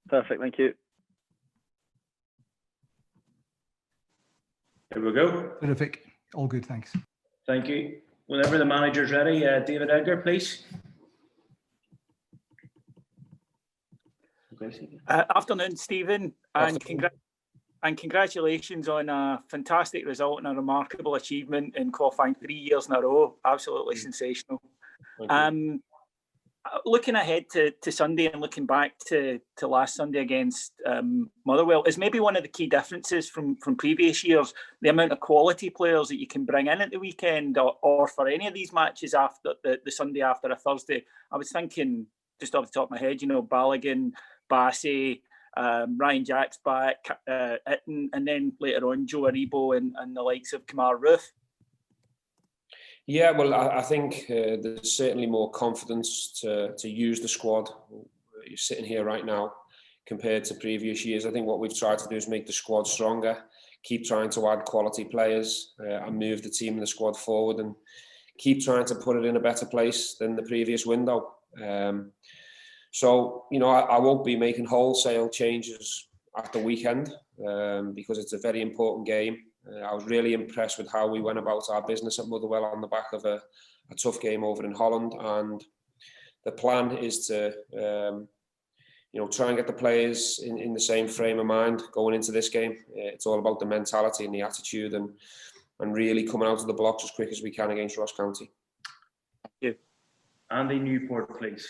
Perfect, thank you. Here we go. Terrific. All good, thanks. Thank you. Whenever the manager's ready, David Edgar, please. Afternoon, Stephen, and congratulations on a fantastic result and a remarkable achievement in qualifying 3 years in a row. Absolutely sensational. Looking ahead to Sunday and looking back to last Sunday against Motherwell, is maybe one of the key differences from previous years the amount of quality players that you can bring in at the weekend, or for any of these matches after the Sunday after a Thursday. I was thinking, just off the top of my head, Balogun, Bassey, Ryan Jack's back, Itten, and then later on Joe Aribo and the likes of Kamar Roof. Yeah, well, I think there's certainly more confidence to use the squad. You're sitting here right now compared to previous years. I think what we've tried to do is make the squad stronger, keep trying to add quality players and move the team and the squad forward, and keep trying to put it in a better place than the previous window. So, I won't be making wholesale changes at the weekend because it's a very important game. I was really impressed with how we went about our business at Motherwell on the back of a tough game over in Holland, and the plan is to try and get the players in the same frame of mind going into this game. It's all about the mentality and the attitude, and really coming out of the blocks as quick as we can against Ross County. Thank you. Andy Newport, please.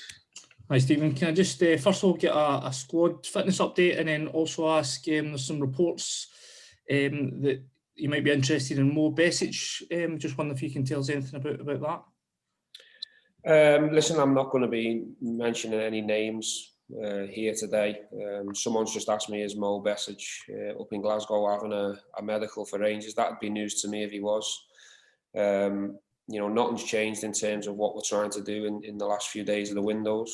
Hi Stephen, can I just first of all get a squad fitness update, and then also ask, there's some reports that you might be interested in Mo Besic. Just wonder if you can tell us anything about that. Listen, I'm not going to be mentioning any names here today. Someone's just asked me, is Mo Besic up in Glasgow having a medical for Rangers? That'd be news to me if he was. Nothing's changed in terms of what we're trying to do in the last few days of the window.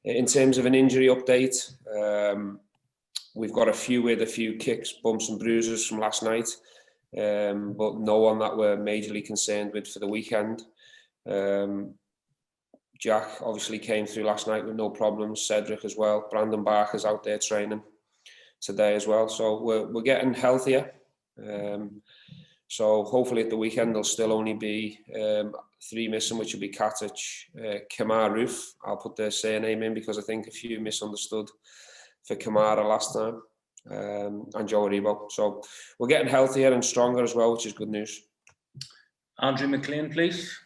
In terms of an injury update, we've got a few kicks, bumps and bruises from last night, but no one that we're majorly concerned with for the weekend. Jack obviously came through last night with no problems, Cedric as well. Brandon Barker's out there training today as well. So we're getting healthier. So hopefully at the weekend there'll still only be 3 missing, which will be Katic, Kamar Roof. I'll put their surname in because I think a few misunderstood for Kamara last time, and Joe Aribo. So we're getting healthier and stronger as well, which is good news. Andrew McLean, please.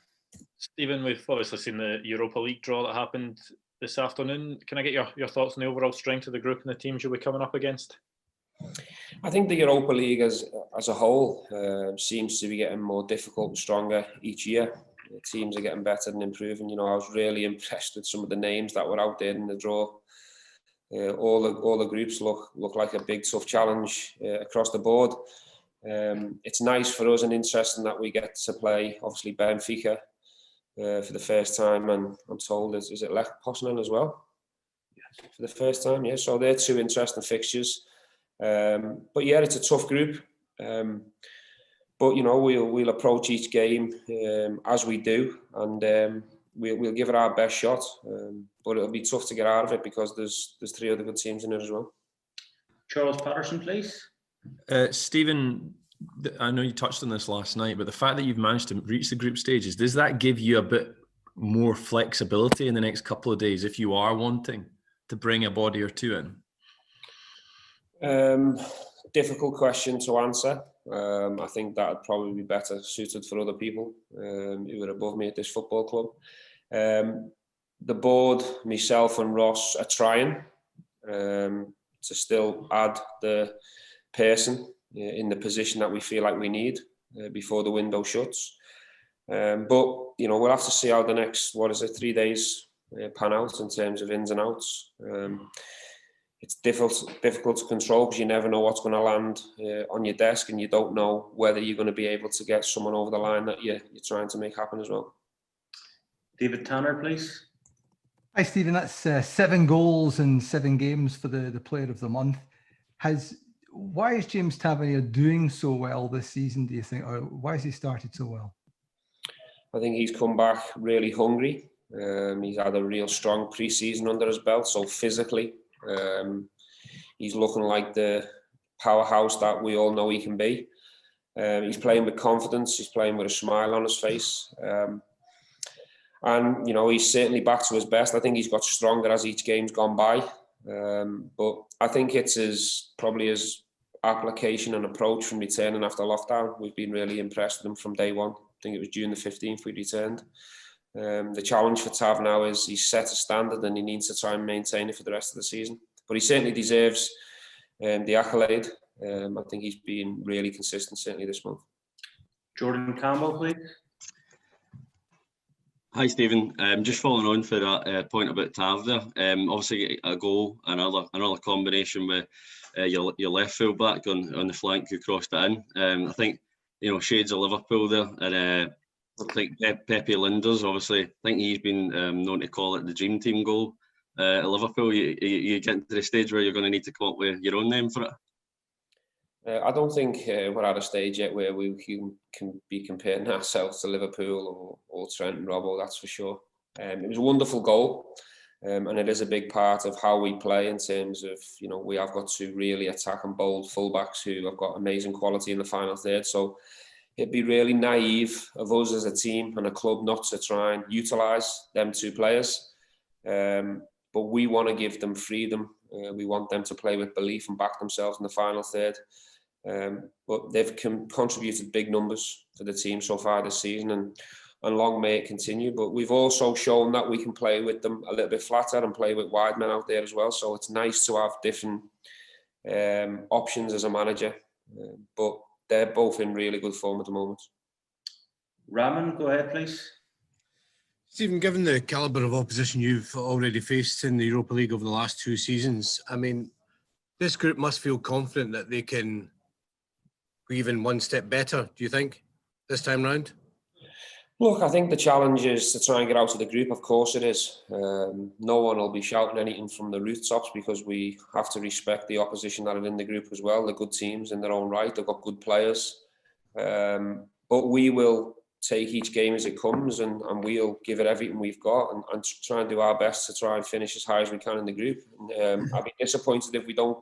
Stephen, we've obviously seen the Europa League draw that happened this afternoon. Can I get your thoughts on the overall strength of the group and the teams you'll be coming up against? I think the Europa League as a whole seems to be getting more difficult and stronger each year. The teams are getting better and improving. I was really impressed with some of the names that were out there in the draw. All the groups look like a big tough challenge across the board. It's nice for us and interesting that we get to play obviously Benfica for the first time, and I'm told is it Lech Poznan as well? Yes. For the first time, yeah. So they're 2 interesting fixtures. But yeah, it's a tough group. But we'll approach each game as we do, and we'll give it our best shot. But it'll be tough to get out of it because there's 3 other good teams in it as well. Charles Patterson, please. Stephen, I know you touched on this last night, but the fact that you've managed to reach the group stages, does that give you a bit more flexibility in the next couple of days if you are wanting to bring a body or 2 in? Difficult question to answer. I think that would probably be better suited for other people who are above me at this football club. The board, myself and Ross are trying to still add the person in the position that we feel like we need before the window shuts. But we'll have to see how the next 3 days pan out in terms of ins and outs. It's difficult to control because you never know what's going to land on your desk, and you don't know whether you're going to be able to get someone over the line that you're trying to make happen as well. David Tanner, please. Hi, Stephen. That's 7 goals in 7 games for the player of the month. Why is James Tavernier doing so well this season, do you think? Or why has he started so well? I think he's come back really hungry. He's had a real strong pre-season under his belt, so physically, he's looking like the powerhouse that we all know he can be. He's playing with confidence. He's playing with a smile on his face. And, you know, he's certainly back to his best. I think he's got stronger as each game's gone by. But I think it's probably his application and approach from returning after lockdown. We've been really impressed with him from day one. I think it was June the 15th we returned. The challenge for Tav now is he's set a standard and he needs to try and maintain it for the rest of the season. But he certainly deserves the accolade. I think he's been really consistent, certainly this month. Jordan Campbell, please. Hi, Stephen. Just following on for that point about Tav there. Obviously, a goal, another combination with your left full back on the flank who crossed it in. I think, you know, shades of Liverpool there, and I think Pepe Linders, obviously, I think he's been known to call it the dream team goal at Liverpool. You getting to the stage where you're going to need to come up with your own name for it? I don't think we're at a stage yet where we can be comparing ourselves to Liverpool or Trent and Robbo, that's for sure. It was a wonderful goal, and it is a big part of how we play in terms of, you know, we have got two really attacking bold fullbacks who have got amazing quality in the final third. So it'd be really naive of us as a team and a club not to try and utilise them two players. But we want to give them freedom. We want them to play with belief and back themselves in the final third. But they've contributed big numbers to the team so far this season, and long may it continue. But we've also shown that we can play with them a little bit flatter and play with wide men out there as well. So it's nice to have different options as a manager. But they're both in really good form at the moment. Raman, go ahead, please. Stephen, given the calibre of opposition you've already faced in the Europa League over the last 2 seasons, I mean, this group must feel confident that they can go even one step better, do you think, this time round? Look, I think the challenge is to try and get out of the group. Of course it is. No one will be shouting anything from the rooftops because we have to respect the opposition that are in the group as well. They're good teams in their own right. They've got good players. But we will take each game as it comes and we'll give it everything we've got and try and do our best to try and finish as high as we can in the group. I'd be disappointed if we don't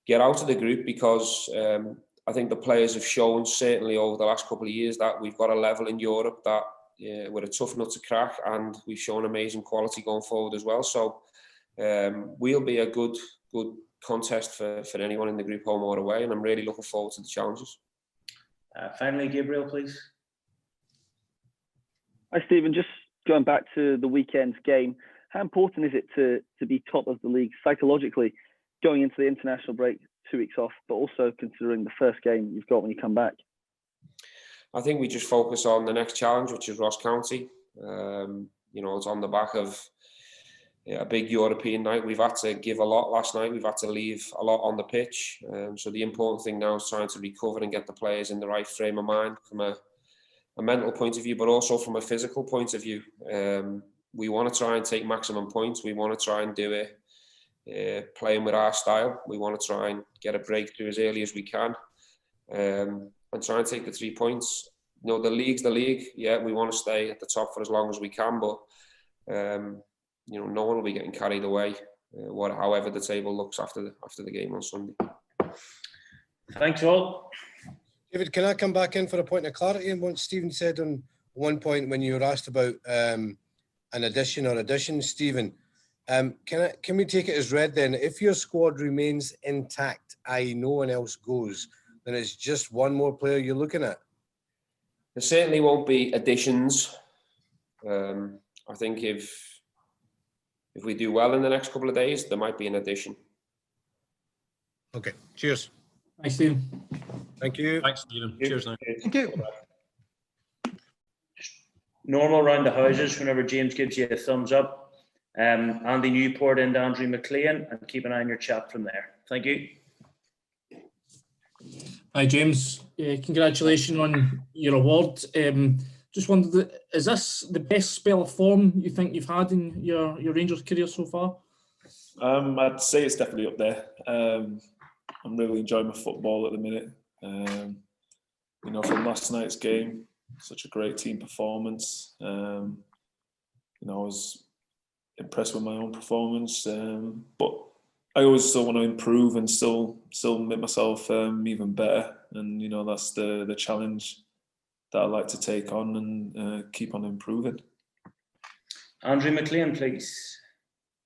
get out of the group because I think the players have shown certainly over the last couple of years that we've got a level in Europe that we're a tough nut to crack, and we've shown amazing quality going forward as well. So we'll be a good contest for anyone in the group, home or away, and I'm really looking forward to the challenges. Finally, Gabriel, please. Hi, Stephen. Just going back to the weekend's game, how important is it to be top of the league psychologically going into the international break, 2 weeks off, but also considering the first game you've got when you come back? I think we just focus on the next challenge, which is Ross County. You know, it's on the back of a big European night. We've had to give a lot last night. We've had to leave a lot on the pitch. So the important thing now is trying to recover and get the players in the right frame of mind from a mental point of view, but also from a physical point of view. We want to try and take maximum points. We want to try and do it playing with our style. We want to try and get a breakthrough as early as we can and try and take the 3 points. You know, the league's the league. Yeah, we want to stay at the top for as long as we can, but you know, no one will be getting carried away however the table looks after the game on Sunday. Thanks all. David, can I come back in for a point of clarity on what Stephen said on one point when you were asked about an addition or additions, Stephen? Can we take it as read then? If your squad remains intact, i.e. no one else goes, then it's just one more player you're looking at? There certainly won't be additions. I think if we do well in the next couple of days, there might be an addition. Okay, cheers. Thanks, Stephen. Thank you. Thanks, Stephen. Cheers now. Thank you. Normal round the houses whenever James gives you a thumbs up. Andy Newport and Andrew McLean, and keep an eye on your chat from there. Thank you. Hi, James. Congratulations on your award. Just wondered, is this the best spell of form you think you've had in your Rangers career so far? I'd say it's definitely up there. I'm really enjoying my football at the minute. You know, from last night's game, such a great team performance. I was impressed with my own performance, but I always still want to improve and still make myself even better. And that's the challenge that I like to take on and keep on improving. Andrew McLean, please.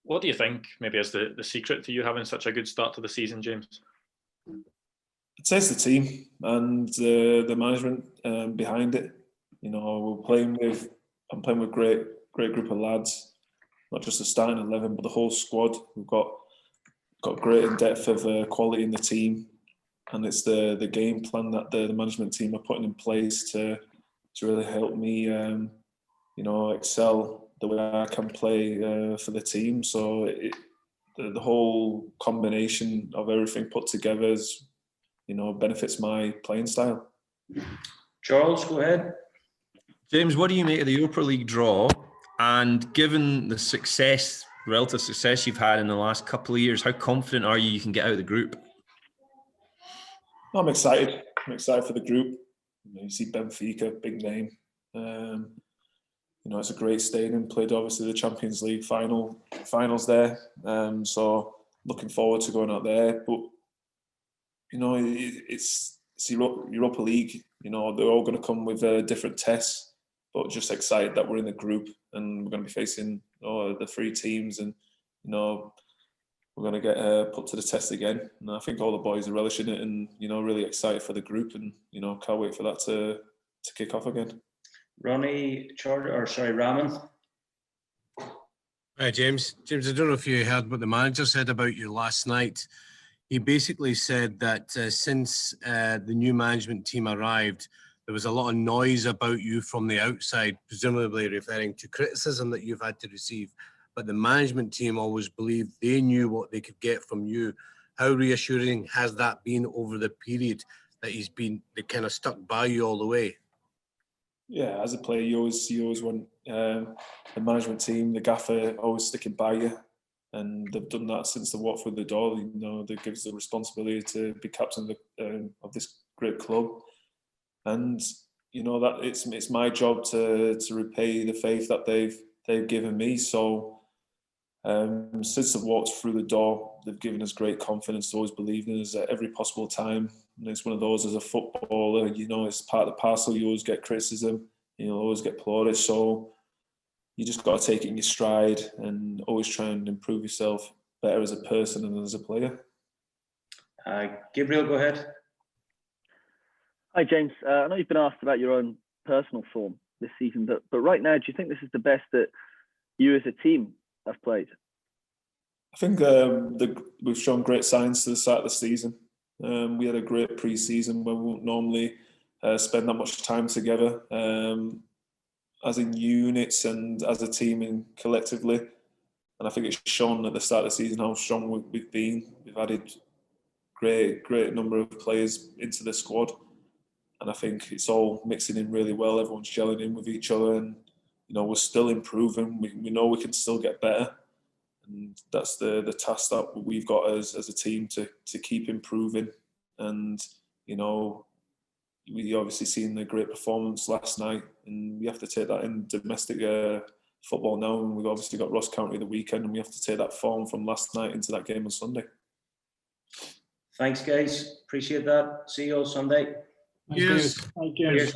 What do you think maybe is the secret to you having such a good start to the season, James? I'd say it's the team and the management behind it. I'm playing with a great group of lads, not just the starting 11, but the whole squad. We've got great in depth of quality in the team, and it's the game plan that the management team are putting in place to really help me, excel the way I can play for the team. So the whole combination of everything put together is, benefits my playing style. Charles, go ahead. James, what do you make of the Europa League draw? And given the relative success you've had in the last couple of years, how confident are you can get out of the group? I'm excited. I'm excited for the group. You see Benfica, big name. It's a great stadium. Played obviously the Champions League finals there. So looking forward to going out there. But it's Europa League. They're all going to come with different tests. But just excited that we're in the group and we're going to be facing the 3 teams, and we're going to get put to the test again. And I think all the boys are relishing it, and really excited for the group, and can't wait for that to kick off again. Ronnie, Raman. Hi, James. James, I don't know if you heard what the manager said about you last night. He basically said that since the new management team arrived, there was a lot of noise about you from the outside, presumably referring to criticism that you've had to receive. But the management team always believed they knew what they could get from you. How reassuring has that been over the period that they kind of stuck by you all the way? Yeah, as a player, you always want the management team, the gaffer, always sticking by you, and they've done that since they walked through the door. They give us the responsibility to be captain of this great club. And that it's my job to repay the faith that they've given me. So since they've walked through the door, they've given us great confidence to always believe in us at every possible time. And it's one of those, as a footballer, it's part of the parcel. You always get criticism, you'll always get applauded. So you just got to take it in your stride and always try and improve yourself better as a person and as a player. Gabriel, go ahead. Hi, James. I know you've been asked about your own personal form this season, but right now, do you think this is the best that you as a team have played? I think we've shown great signs to the start of the season. We had a great pre-season where we won't normally spend that much time together, as in units and as a team and collectively. And I think it's shown at the start of the season how strong we've been. We've added great number of players into the squad. And I think it's all mixing in really well. Everyone's gelling in with each other, and we're still improving. We know we can still get better, and that's the task that we've got as a team to keep improving. And we obviously seen the great performance last night, and we have to take that in domestic football now. And we've obviously got Ross County the weekend, and we have to take that form from last night into that game on Sunday. Thanks, guys. Appreciate that. See you all Sunday. Cheers. Cheers.